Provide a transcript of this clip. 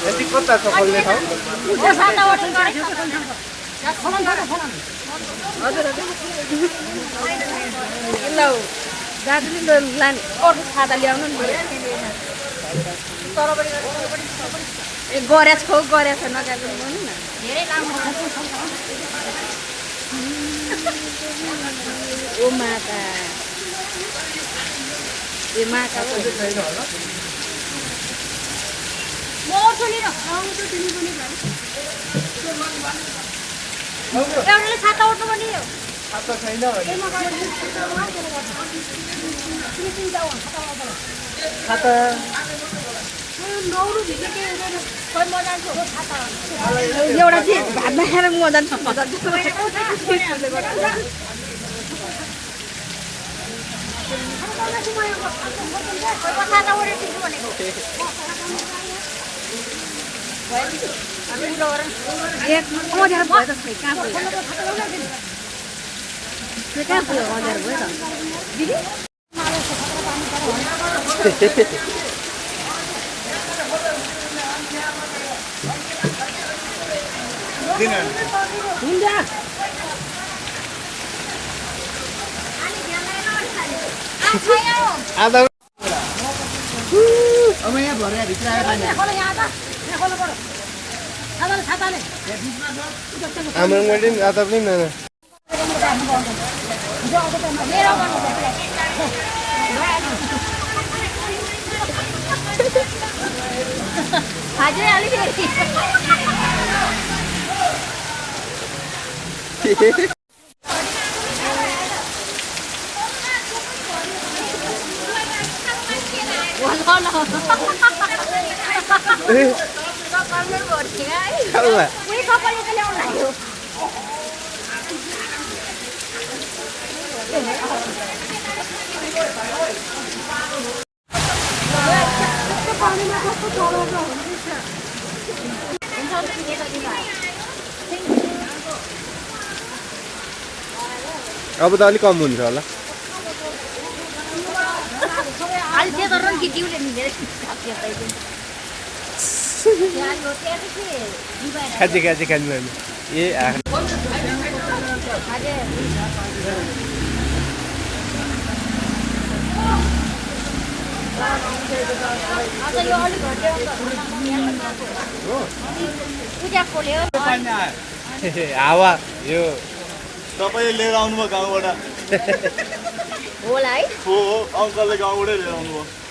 यति कता छ खोल्ने ठाउँ दार्जिलिङ लाने अर्को छाता ल्याउनु नि ए गरेछ खो गरेछ नगएको भन्नु न धेरै लामो ओ माता ए माता एउटाले छाता उठ्नु पनि छाता छैन छाता एउटा चाहिँ भातमा खाएर म जान्छु अब यहाँ भरे भित्र आएर आमाङ मैले पनि आता पनि नाना हजुर अलिकति अब त अलिक कम हुन्छ होला खाजी खाजी खानु ए हावा यो तपाईले लिएर आउनुभयो गाउँबाट होला है हो अङ्कलले गाउँबाटै लिएर आउनुभयो